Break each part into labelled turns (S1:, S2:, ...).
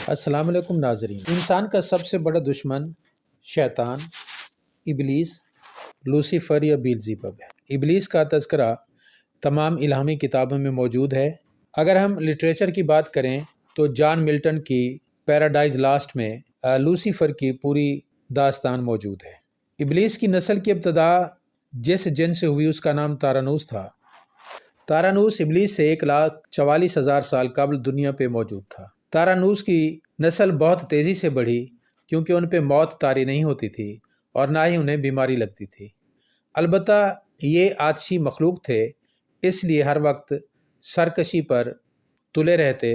S1: السلام علیکم ناظرین۔ انسان کا سب سے بڑا دشمن شیطان، ابلیس، لوسیفر یا بیلزیبب ہے۔ ابلیس کا تذکرہ تمام الہامی کتابوں میں موجود ہے۔ اگر ہم لٹریچر کی بات کریں تو جان ملٹن کی پیراڈائز لاسٹ میں لوسیفر کی پوری داستان موجود ہے۔ ابلیس کی نسل کی ابتدا جس جن سے ہوئی اس کا نام تارانوس تھا۔ تارانوس ابلیس سے 1,44,000 سال قبل دنیا پہ موجود تھا۔ تارانوس کی نسل بہت تیزی سے بڑھی کیونکہ ان پہ موت طاری نہیں ہوتی تھی اور نہ ہی انہیں بیماری لگتی تھی۔ البتہ یہ آتشی مخلوق تھے، اس لیے ہر وقت سرکشی پر تلے رہتے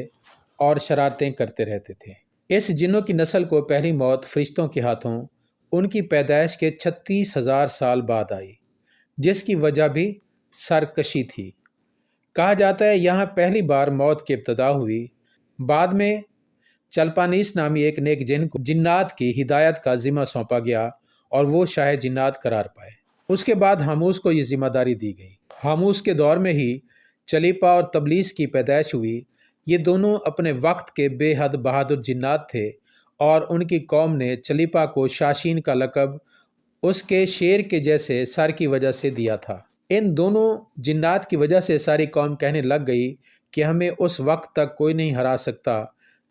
S1: اور شرارتیں کرتے رہتے تھے۔ اس جنوں کی نسل کو پہلی موت فرشتوں کے ہاتھوں ان کی پیدائش کے 36,000 سال بعد آئی، جس کی وجہ بھی سرکشی تھی۔ کہا جاتا ہے یہاں پہلی بار موت کی ابتدا ہوئی۔ بعد میں چلپانیس نامی ایک نیک جن کو جنات کی ہدایت کا ذمہ سونپا گیا اور وہ شاہ جنات قرار پائے۔ اس کے بعد ہاموس کو یہ ذمہ داری دی گئی۔ ہاموس کے دور میں ہی چلیپا اور تبلیس کی پیدائش ہوئی۔ یہ دونوں اپنے وقت کے بے حد بہادر جنات تھے اور ان کی قوم نے چلیپا کو شاشین کا لقب اس کے شیر کے جیسے سر کی وجہ سے دیا تھا۔ ان دونوں جنات کی وجہ سے ساری قوم کہنے لگ گئی کہ ہمیں اس وقت تک کوئی نہیں ہرا سکتا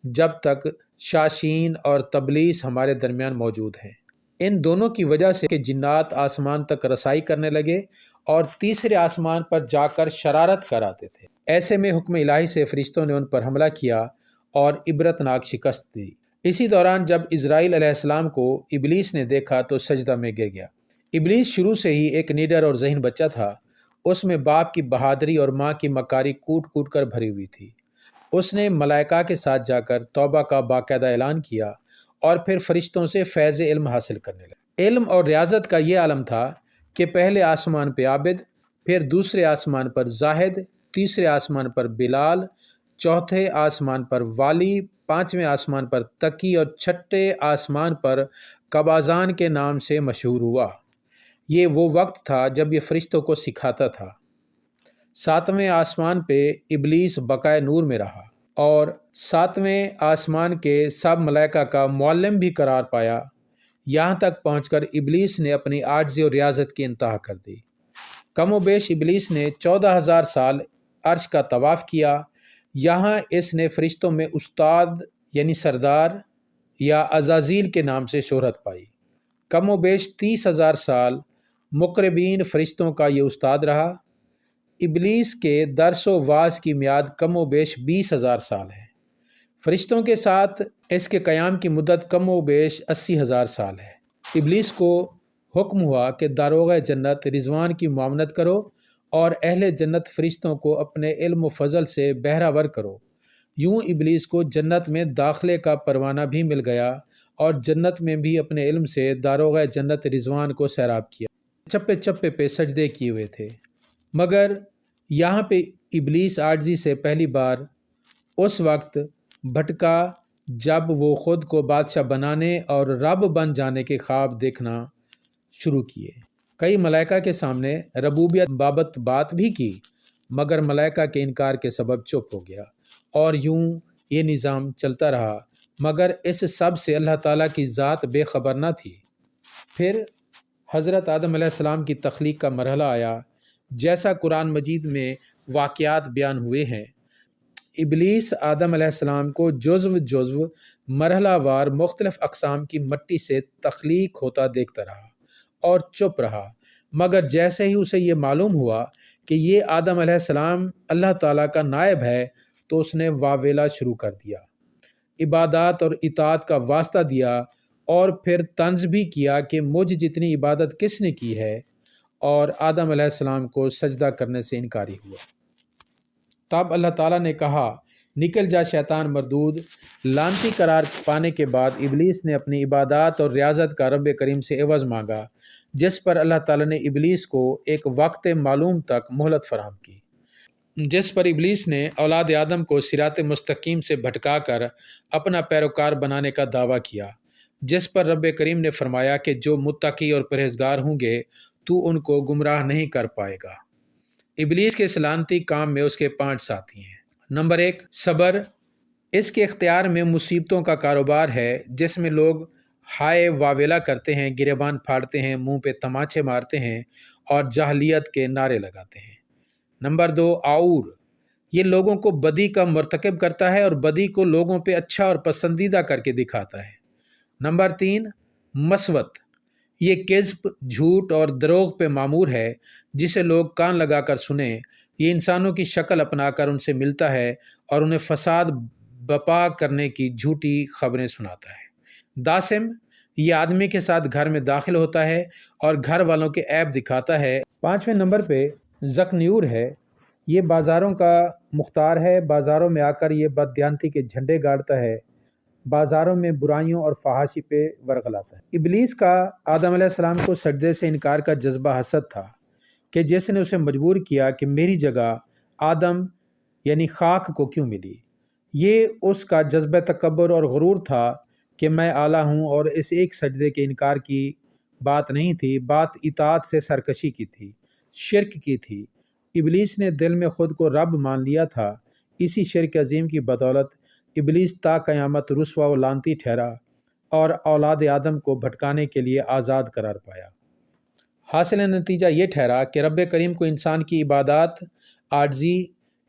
S1: جب تک شاشین اور تبلیس ہمارے درمیان موجود ہیں۔ ان دونوں کی وجہ سے کہ جنات آسمان تک رسائی کرنے لگے اور تیسرے آسمان پر جا کر شرارت کراتے تھے۔ ایسے میں حکم الہی سے فرشتوں نے ان پر حملہ کیا اور عبرتناک شکست دی۔ اسی دوران جب اسرائیل علیہ السلام کو ابلیس نے دیکھا تو سجدہ میں گر گیا۔ ابلیس شروع سے ہی ایک نیڈر اور ذہین بچہ تھا۔ اس میں باپ کی بہادری اور ماں کی مکاری کوٹ کوٹ کر بھری ہوئی تھی۔ اس نے ملائکہ کے ساتھ جا کر توبہ کا باقاعدہ اعلان کیا اور پھر فرشتوں سے فیض علم حاصل کرنے لگا۔ علم اور ریاضت کا یہ عالم تھا کہ پہلے آسمان پہ عابد، پھر دوسرے آسمان پر زاہد، تیسرے آسمان پر بلال، چوتھے آسمان پر والی، پانچویں آسمان پر تقی اور چھٹے آسمان پر قبازان کے نام سے مشہور ہوا۔ یہ وہ وقت تھا جب یہ فرشتوں کو سکھاتا تھا۔ ساتویں آسمان پہ ابلیس بقائے نور میں رہا اور ساتویں آسمان کے سب ملائکہ کا معلم بھی قرار پایا، یہاں تک پہنچ کر ابلیس نے اپنی عاجزی اور ریاضت کی انتہا کر دی۔ کم و بیش ابلیس نے 14,000 سال عرش کا طواف کیا۔ یہاں اس نے فرشتوں میں استاد یعنی سردار یا عزازیل کے نام سے شہرت پائی۔ کم و بیش 30,000 سال مقربین فرشتوں کا یہ استاد رہا۔ ابلیس کے درس و واعظ کی میعاد کم و بیش 20,000 سال ہے۔ فرشتوں کے ساتھ اس کے قیام کی مدت کم و بیش 80,000 سال ہے۔ ابلیس کو حکم ہوا کہ داروغہ جنت رضوان کی معاونت کرو اور اہل جنت فرشتوں کو اپنے علم و فضل سے بہرہ ور کرو۔ یوں ابلیس کو جنت میں داخلے کا پروانہ بھی مل گیا اور جنت میں بھی اپنے علم سے داروغہ جنت رضوان کو سیراب کیا۔ چپے چپے پہ سجدے کیے ہوئے تھے، مگر یہاں پہ ابلیس عاجزی سے پہلی بار اس وقت بھٹکا جب وہ خود کو بادشاہ بنانے اور رب بن جانے کے خواب دیکھنا شروع کیے۔ کئی ملائکہ کے سامنے ربوبیت بابت بات بھی کی، مگر ملائکہ کے انکار کے سبب چپ ہو گیا اور یوں یہ نظام چلتا رہا، مگر اس سب سے اللہ تعالیٰ کی ذات بے خبر نہ تھی۔ پھر حضرت آدم علیہ السلام کی تخلیق کا مرحلہ آیا، جیسا قرآن مجید میں واقعات بیان ہوئے ہیں۔ ابلیس آدم علیہ السلام کو جزو مرحلہ وار مختلف اقسام کی مٹی سے تخلیق ہوتا دیکھتا رہا اور چپ رہا، مگر جیسے ہی اسے یہ معلوم ہوا کہ یہ آدم علیہ السلام اللہ تعالیٰ کا نائب ہے تو اس نے واویلا شروع کر دیا، عبادات اور اطاعت کا واسطہ دیا اور پھر طنز بھی کیا کہ مجھ جتنی عبادت کس نے کی ہے، اور آدم علیہ السلام کو سجدہ کرنے سے انکاری ہوا۔ تب اللہ تعالیٰ نے کہا، نکل جا شیطان مردود۔ لعنتی قرار پانے کے بعد ابلیس نے اپنی عبادات اور ریاضت کا رب کریم سے عوض مانگا، جس پر اللہ تعالیٰ نے ابلیس کو ایک وقت معلوم تک مہلت فراہم کی، جس پر ابلیس نے اولاد آدم کو صراط مستقیم سے بھٹکا کر اپنا پیروکار بنانے کا دعویٰ کیا، جس پر رب کریم نے فرمایا کہ جو متقی اور پرہیزگار ہوں گے تو ان کو گمراہ نہیں کر پائے گا۔ ابلیس کے سلامتی کام میں اس کے 5 ساتھی ہیں۔ نمبر 1، صبر، اس کے اختیار میں مصیبتوں کا کاروبار ہے جس میں لوگ ہائے واویلا کرتے ہیں، گریبان پھاڑتے ہیں، منہ پہ تماچے مارتے ہیں اور جاہلیت کے نعرے لگاتے ہیں۔ نمبر 2، آور، یہ لوگوں کو بدی کا مرتکب کرتا ہے اور بدی کو لوگوں پہ اچھا اور پسندیدہ کر کے دکھاتا ہے۔ نمبر 3، مسوت، یہ کذب، جھوٹ اور دروغ پہ معمور ہے جسے لوگ کان لگا کر سنیں۔ یہ انسانوں کی شکل اپنا کر ان سے ملتا ہے اور انہیں فساد بپا کرنے کی جھوٹی خبریں سناتا ہے۔ داسم، یہ آدمی کے ساتھ گھر میں داخل ہوتا ہے اور گھر والوں کے عیب دکھاتا ہے۔ 5ویں نمبر پہ زکنیور ہے، یہ بازاروں کا مختار ہے، بازاروں میں آ کر یہ بددیانتی کے جھنڈے گاڑتا ہے، بازاروں میں برائیوں اور فحاشی پہ ورغلاتا ہے۔ ابلیس کا آدم علیہ السلام کو سجدے سے انکار کا جذبہ حسد تھا کہ جس نے اسے مجبور کیا کہ میری جگہ آدم یعنی خاک کو کیوں ملی۔ یہ اس کا جذبہ تکبر اور غرور تھا کہ میں اعلیٰ ہوں، اور اس ایک سجدے کے انکار کی بات نہیں تھی، بات اطاعت سے سرکشی کی تھی، شرک کی تھی۔ ابلیس نے دل میں خود کو رب مان لیا تھا۔ اسی شرک عظیم کی بدولت ابلیس تا قیامت رسوا و لعنتی ٹھہرا اور اولاد آدم کو بھٹکانے کے لیے آزاد قرار پایا۔ حاصل نتیجہ یہ ٹھہرا کہ رب کریم کو انسان کی عبادات، عاجزی،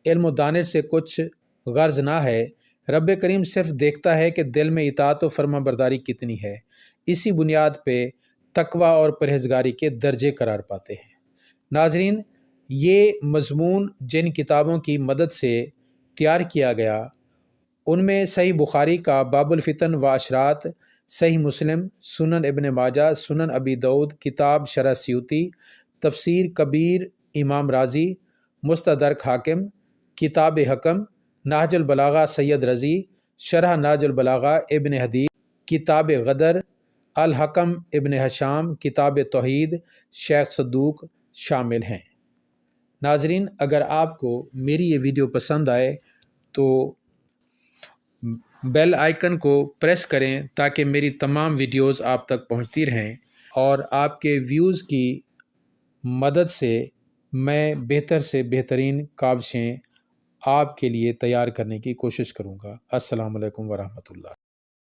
S1: علم و دانش سے کچھ غرض نہ ہے۔ رب کریم صرف دیکھتا ہے کہ دل میں اطاعت و فرما برداری کتنی ہے۔ اسی بنیاد پہ تقوی اور پرہیزگاری کے درجے قرار پاتے ہیں۔ ناظرین، یہ مضمون جن کتابوں کی مدد سے تیار کیا گیا ان میں صحیح بخاری کا باب الفتن و اشرات، صحیح مسلم، سنن ابن ماجہ، سنن ابی داؤد، کتاب شرح سیوطی، تفسیر کبیر امام رازی، مستدرک حاکم، کتاب حکم، نہج البلاغہ سید رضی، شرح نہج البلاغہ ابن حدید، کتاب غدر، الحکم ابن حشام، کتاب توحید شیخ صدوق شامل ہیں۔ ناظرین، اگر آپ کو میری یہ ویڈیو پسند آئے تو بیل آئیکن کو پریس کریں تاکہ میری تمام ویڈیوز آپ تک پہنچتی رہیں، اور آپ کے ویوز کی مدد سے میں بہتر سے بہترین کاوشیں آپ کے لیے تیار کرنے کی کوشش کروں گا۔ السلام علیکم ورحمۃ اللہ۔